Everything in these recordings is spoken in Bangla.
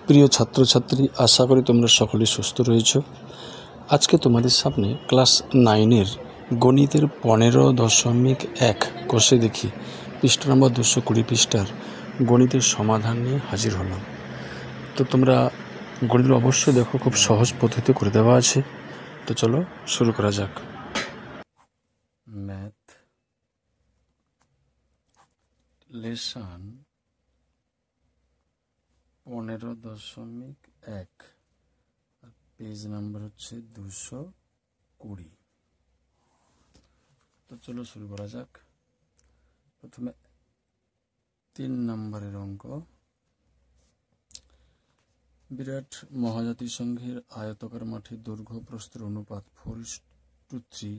প্রিয় ছাত্রছাত্রী, আশা করি তোমরা সকলে সুস্থ রয়েছ। আজকে তোমাদের সামনে ক্লাস 9-এর গণিতের 15.1 কোষে দেখি পৃষ্ঠা নম্বর 220 পৃষ্ঠার গণিতের সমাধান নিয়ে হাজির হলাম। তো তোমরা গণিত অবশ্যই দেখো, খুব সহজ পদ্ধতিতে করে দেওয়া আছে। তো চলো শুরু করা যাক। ম্যাথ লেসন 15.1, আর পেজ নাম্বার হচ্ছে 220। তো চলো শুরু করা যাক। প্রথমে 3 নম্বরের অঙ্ক। বিরাট মহাজাতিসংঘের আয়তকার মাঠের দৈর্ঘ্য প্রস্থের অনুপাত 4:3।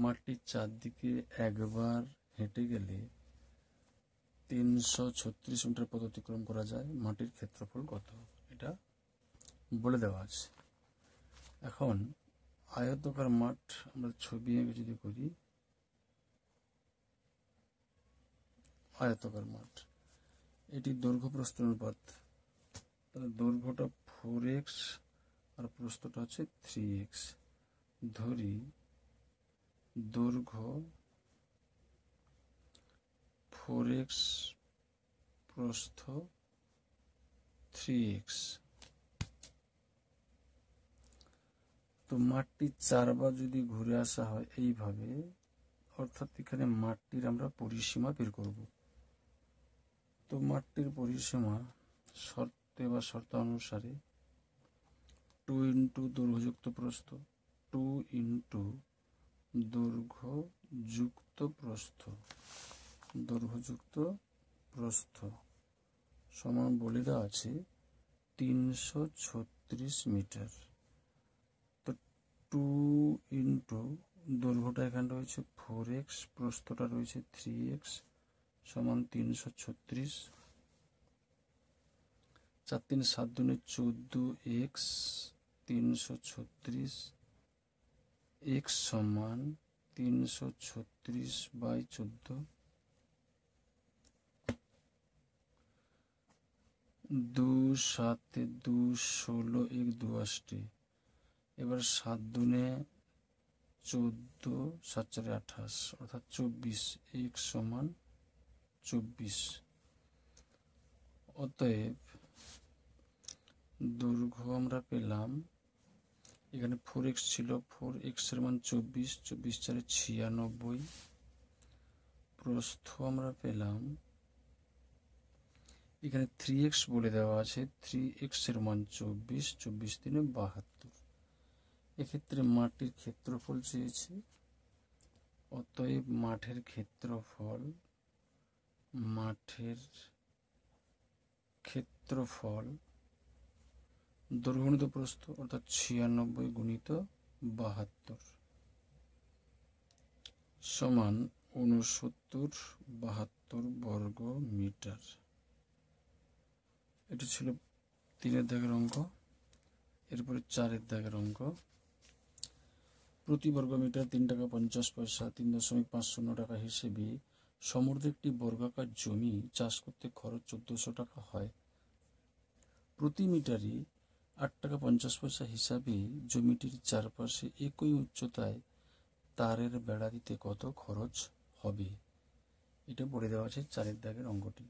মাঠটির চারদিকে একবার হেঁটে গেলে 336 মিটার পথ অতিক্রম করা যায়। মাটির ক্ষেত্রফল কত? এটা বলে দেওয়া আছে। এখন আয়তকার মাঠ আমরা ছবি এঁকে যদি করি, আয়তকার মাঠ, এটি দৈর্ঘ্য প্রস্থ অনুপাত। তাহলে দৈর্ঘ্যটা 4x আর প্রস্থটা হচ্ছে 3x। ধরি দৈর্ঘ্য 4x, প্রস্থ 3x। তো মাঠটি 4 বার যদি ঘুরে আসা হয় এইভাবে, অর্থাৎ এখানে মাঠটির আমরা পরিসীমা বের করব। তো মাঠটির পরিসীমা শর্ত অনুসারে 2 ইন্টু দৈর্ঘ্যযুক্ত প্রস্থ, 2 ইন্টু দৈর্ঘ্যযুক্ত প্রস্থ, দৈর্ঘ্যযুক্ত প্রস্থ সমান বলে দেওয়া আছে 336 মিটার। তো 2 ইন্টু দৈর্ঘ্যটা এখানে রয়েছে 4x, প্রস্থটা রয়েছে 3x, সমান 336। 4 3 7 2 14x, 336 x সমান 336/14। 2 7 2 16 1 2 8। এবার 7 2 14, 7 4 28, অর্থাৎ 24, x সমান 24। অতএব দৈর্ঘ্য আমরা পেলাম, এখানে 4x ছিল, 4x এর মান 24, 24 4 96। প্রস্থ আমরা পেলাম, এখানে 3x বলে দেওয়া আছে, 3x এর মান 24, 24 3 72। এক্ষেত্রে মাটির ক্ষেত্রফল চেয়েছে। অতএব মাঠের ক্ষেত্রফল দৈর্ঘ্য গুণিত প্রস্থ, অর্থাৎ 96 গুণিত 72 সমান 6972 বর্গ মিটার। এটি ছিল 3-এর দাগের অঙ্ক। এরপরে 4-এর দাগের অঙ্ক। প্রতি বর্গ মিটার 3 টাকা 50 পয়সা 3.50 টাকা হিসেবে সমুদ্র একটি বর্গাকার জমি চাষ করতে খরচ 1400 টাকা হয়। প্রতি মিটারে 8 টাকা 50 পয়সা হিসাবে জমিটির চারপাশে একই উচ্চতায় তারের বেড়া দিতে কত খরচ হবে? এটা বলে দেওয়া আছে 4-এর দাগের অঙ্কটি।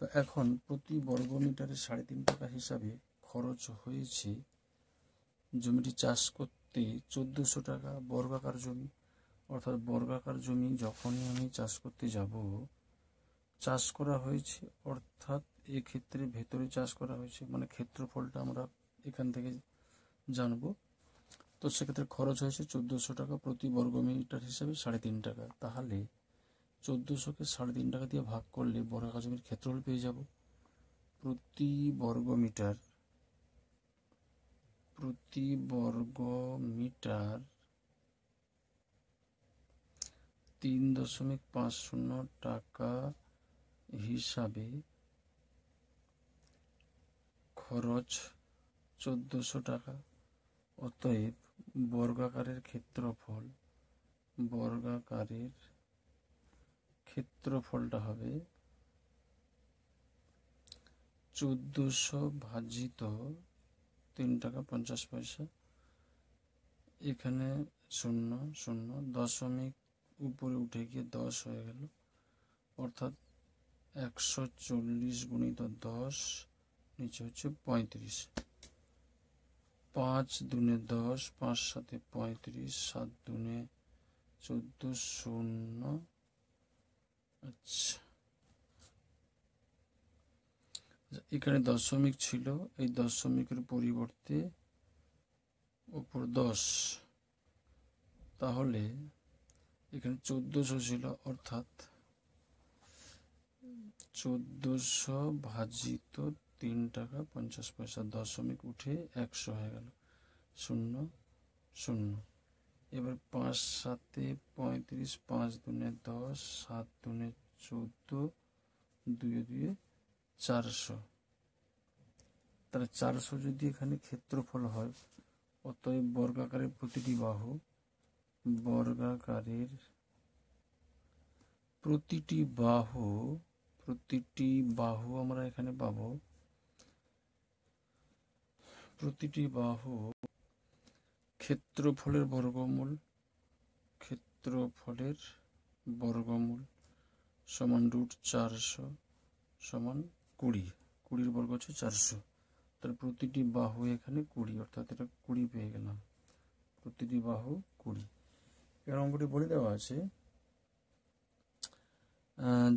তো এখন প্রতি বর্গ মিটারে 3.5 টাকা হিসাবে খরচ হয়েছে জমিটি চাষ করতে 1400 টাকা। বর্গাকার জমি, অর্থাৎ বর্গাকার জমি যখনই আমি চাষ করতে যাব, চাষ করা হয়েছে, অর্থাৎ এক্ষেত্রে ভেতরে চাষ করা হয়েছে, মানে ক্ষেত্রফলটা আমরা এখান থেকে জানবো। তো সেক্ষেত্রে খরচ হয়েছে 1400 টাকা প্রতি বর্গ মিটার হিসাবে 3.5 টাকা। তাহলে 1400-কে 3.5 টাকা দিয়ে ভাগ করলে বর্গাকার জমির ক্ষেত্রফল পেয়ে যাব। প্রতি বর্গ মিটার 3.50 টাকা হিসাবে খরচ 1400 টাকা। অতএব বর্গাকারের ক্ষেত্রফলটা হবে 1400 ভাজিত 3 টাকা 50 পয়সা, এখানে 0 0 দশমিক উপরে উঠে গিয়ে 10 হয়ে গেল, অর্থাৎ 140 গুণিত 10, নিচে হচ্ছে 35। 5 দুনে 10, 5 সাথে 35, 7 দুনে 14, 0। আচ্ছা, এখানে দশমিক ছিল, এই দশমিকের পরিবর্তে উপর 10, তাহলে এখানে 1400 ছিল, অর্থাৎ 1400 ভাজিত 3 টাকা 50 পয়সা, দশমিক উঠে 100 হয়ে গেল, 0 0। এবার 5 সাথে 35, 5 দুনে 10, 7 দুনে 14, 2 2 400। তাহলে 400 যদি এখানে ক্ষেত্রফল হয়, অতএব বর্গাকারের প্রতিটি বাহু, বর্গাকারের প্রতিটি বাহু আমরা এখানে পাবো, প্রতিটি বাহু ক্ষেত্রফলের বর্গমূল সমান √400 সমান 20, 20 বর্গ হচ্ছে 400। তাহলে প্রতিটি বাহু এখানে 20, অর্থাৎ এটা 20 পেয়ে গেলাম, প্রতিটি বাহু 20। এবার অঙ্কটি বলে দেওয়া আছে,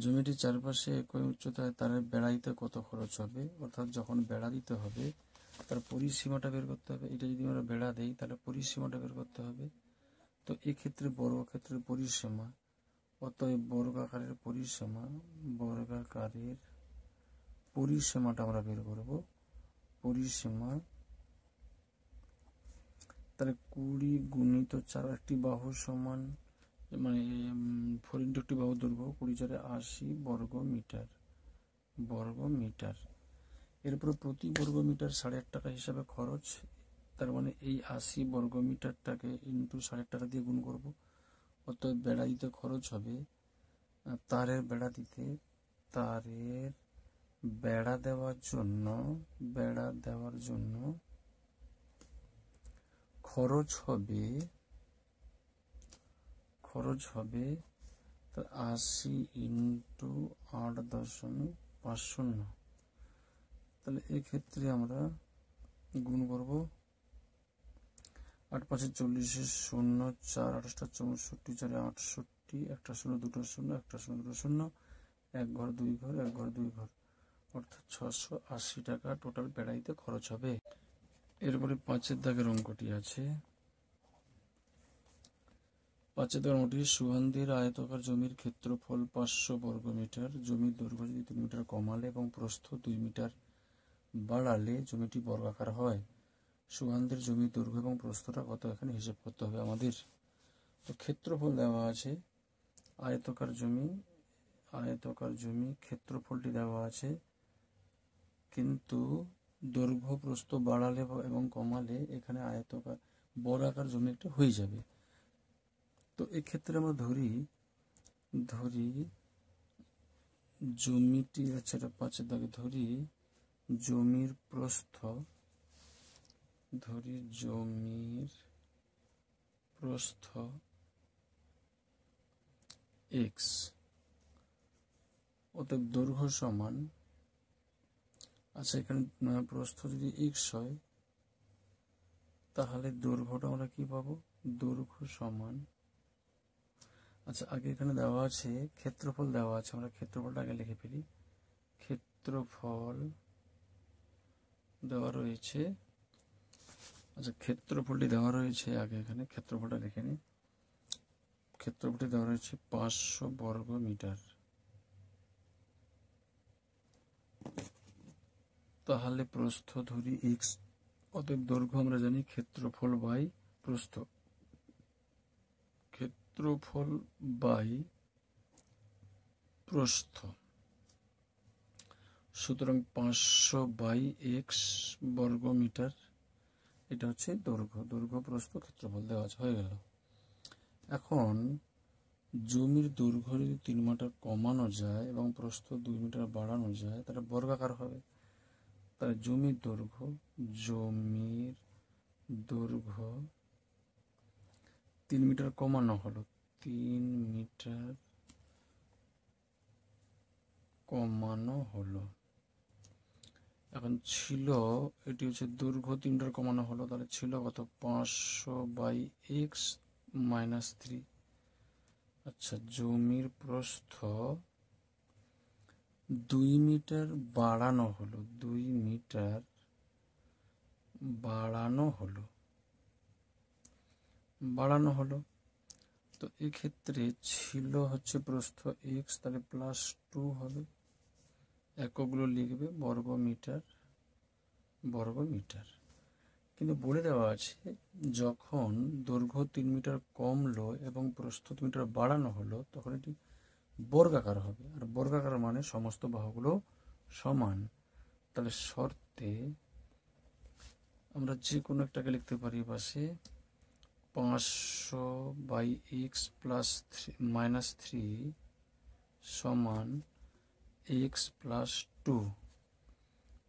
জমিটির চারপাশে একই উচ্চতায় তারের বেড়া দিতে কত খরচ হবে, অর্থাৎ যখন বেড়া দিতে হবে তার পরিসীমাটা বের করতে হবে। এটা যদি আমরা বেড়া দেই তাহলে পরিসীমাটা বের করতে হবে। তো এক্ষেত্রে বর্গক্ষেত্রের পরিসীমা, অতএব বর্গাকারের পরিসীমাটা আমরা বের করব। পরিসীমা তাহলে 20 গুণিত 4, একটি বাহু সমান, মানে 4 ইন্টু একটি বাহু দৈর্ঘ্য 20 4 80 বর্গ মিটার। এরপরে প্রতি বর্গ মিটার 8.5 টাকা হিসাবে খরচ, তার মানে এই 80 বর্গ মিটারটাকে ইন্টু 8.5 টাকা দিয়ে গুণ করব। অতএব বেড়া দিতে খরচ হবে, তারের বেড়া দেওয়ার জন্য খরচ হবে 80 ইন্টু 8.50। তাহলে এক্ষেত্রে আমরা গুণ করব, 8 5 40, 0 4 8 64, 4 68, 1 0 2 0 1 0 2 0, 1 ঘর 2 ঘর 1 ঘর 2 ঘর, অর্থাৎ 680 টাকা টোটাল বেড়া দিতে খরচ হবে। এরপরে 5 দাগের অঙ্কটি আছে। 5 দাগের অঙ্কটি, সুগন্ধির আয়তাকার জমির ক্ষেত্রফল 500 বর্গ মিটার, জমির দৈর্ঘ্য যদি 3 মিটার কমালে এবং প্রস্থ 2 মিটার বাড়ালে জমিটি বর্গাকার হয়। সুগন্ধির জমির দৈর্ঘ্য এবং প্রস্থটা কত, এখানে হিসাব করতে হবে আমাদের। তো ক্ষেত্রফল দেওয়া আছে, আয়তাকার জমি ক্ষেত্রফলটি দেওয়া আছে, কিন্তু দৈর্ঘ্য প্রস্থ বাড়ালে এবং কমালে এখানে বর্গাকার জমি একটা হয়ে যাবে। তো এক্ষেত্রে আমরা ধরি জমিটি, আচ্ছা এটা 5 দাগে, ধরি জমির প্রস্থ x, অতএব দৈর্ঘ্য সমান, আচ্ছা এখানে প্রস্থ যদি x হয় তাহলে দৈর্ঘ্যটা আমরা কি পাবো, দৈর্ঘ্য সমান, আচ্ছা আগে এখানে দেওয়া আছে ক্ষেত্রফল দেওয়া আছে, আমরা ক্ষেত্রফলটা আগে লিখে ফেলি। ক্ষেত্রফল দেওয়া রয়েছে, আচ্ছা ক্ষেত্রফলটি দেওয়া রয়েছে, আগে এখানে ক্ষেত্রফলটা লিখে নিই। ক্ষেত্রফলটি দেওয়া রয়েছে 500 বর্গ মিটার। তাহলে প্রস্থ ধরি x, অতএব দৈর্ঘ্য আমরা জানি ক্ষেত্রফল বাই প্রস্থ, ক্ষেত্রফল বাই প্রস্থ, সুতরাং 500 বাই x বর্গ মিটার, এটা হচ্ছে দৈর্ঘ্য প্রস্থ ক্ষেত্রফল দেওয়া হয়ে গেল। এখন জমির দৈর্ঘ্য যদি 3 মিটার কমানো যায় এবং প্রস্থ 2 মিটার বাড়ানো যায় তাহলে বর্গাকার হবে। তাহলে জমির দৈর্ঘ্য 3 মিটার কমানো হলো, 3 মিটার কমানো হলো। এখন ছিল, এটি হচ্ছে দৈর্ঘ্য 3 মিটার কমানো হলো, তাহলে ছিল কত, 500/x-3। আচ্ছা, জমির প্রস্থ 2 মিটার বাড়ানো হলো, 2 মিটার বাড়ানো হলো। তো এক্ষেত্রে ছিল হচ্ছে প্রস্থ x, তাহলে +2 হবে। এককগুলো লিখবে বর্গ মিটার। কিন্তু বলে দেওয়া আছে যখন দৈর্ঘ্য 3 মিটার কমলো এবং প্রস্থ 3 মিটার বাড়ানো হলো তখন এটি বর্গাকার হবে, আর বর্গাকার মানে সমস্ত বাহুগুলো সমান। তাহলে শর্তে আমরা যে কোনো একটাকে লিখতে পারি পাশে 500/x+3 সমান x+2।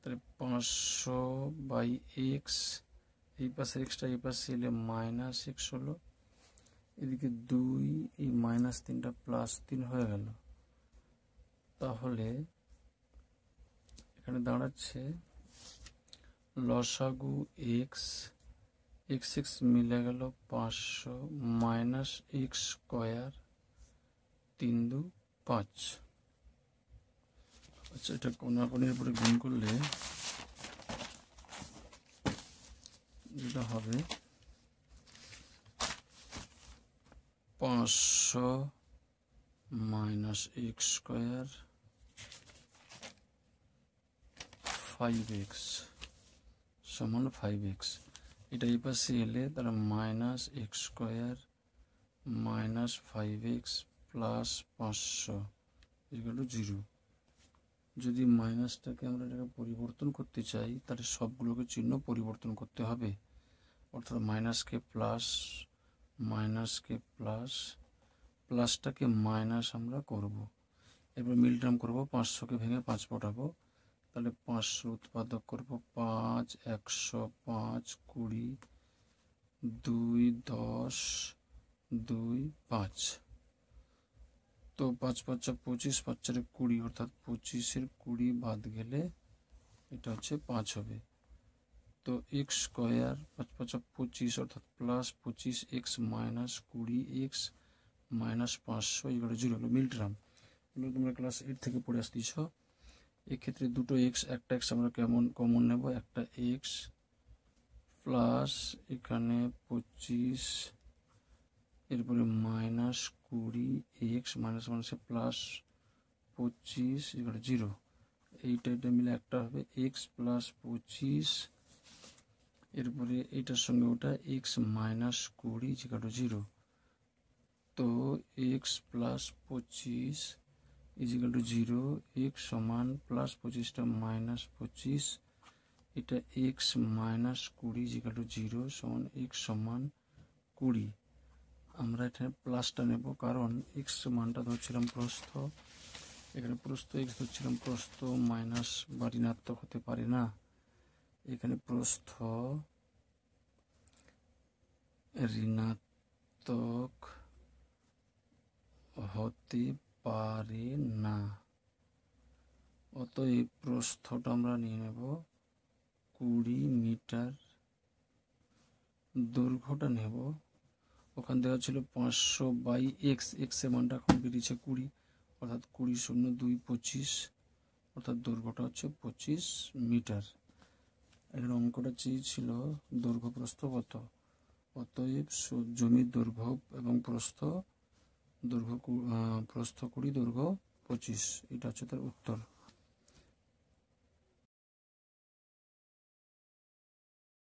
তাহলে 500/x, এই পাশে এক্সটা এই পাশে এলে -x হলো, এদিকে 2, এই -3টা +3 হয়ে গেল। তাহলে এখানে দাঁড়াচ্ছে লসাগু x মিলে গেল 500 -x², 3 2 5। আচ্ছা, এটা কোনাকুনির উপরে গুণ করলে যেটা হবে 500 -x² 5x সমান 5x। এটা এই পাশে এলে তারা -x² -5x + 500 0। যদি মাইনাসটাকে আমরা এটাকে পরিবর্তন করতে চাই তাহলে সবগুলোকে চিহ্ন পরিবর্তন করতে হবে, অর্থাৎ মাইনাসকে প্লাস, প্লাসটাকে মাইনাস আমরা করব। এবার মিল টার্ম করবো, 500কে ভেঙে 5 পটাবো, তাহলে 500 উৎপাদক করবো 5, 100, 5, 20, 2 10, 2 5। তো 5 5 25, 5 4 20, অর্থাৎ 25-এর 20 বাদ গেলে এটা হচ্ছে 5 হবে। তো x², 5 5 25, অর্থাৎ +25x -20x -500 0 হলো মিল টার্ম। এগুলো তোমরা ক্লাস 8 থেকে পড়ে আসতেছ। এক্ষেত্রে দুটো x, একটা x আমরা কমন নেব, একটা x প্লাস এখানে 25, এরপরে -20x -মানুষে +25 0। এইটা মিলে একটা হবে x + 25, এরপরে এইটার সঙ্গে ওটা x -20 0। তো x + 25 0, x সমান +25টা -25, এটা x -20 0 সমান x সমান 20। আমরা এখানে প্লাসটা নেব কারণ x মানটা ধরছিলাম প্রস্থ, এখানে প্রস্থ x ধরছিলাম, প্রস্থ মাইনাস বা ঋণাত্মক হতে পারে না, এখানে প্রস্থ ঋণাত্মক হতে পারে না। অতএব প্রস্থটা আমরা নিয়ে নেব 20 মিটার, দৈর্ঘ্যটা নেব, ওখান দেওয়া ছিল 500/x, এর মানটা এখন বেরিয়েছে 20, অর্থাৎ 20 0 2 25, অর্থাৎ দৈর্ঘ্যটা হচ্ছে 25 মিটার। এখানে অঙ্কটা চেয়েছিল দৈর্ঘ্য প্রস্থ কত, অতএব জমির দৈর্ঘ্য এবং প্রস্থ 20, দৈর্ঘ্য 25, এটা হচ্ছে তার উত্তর।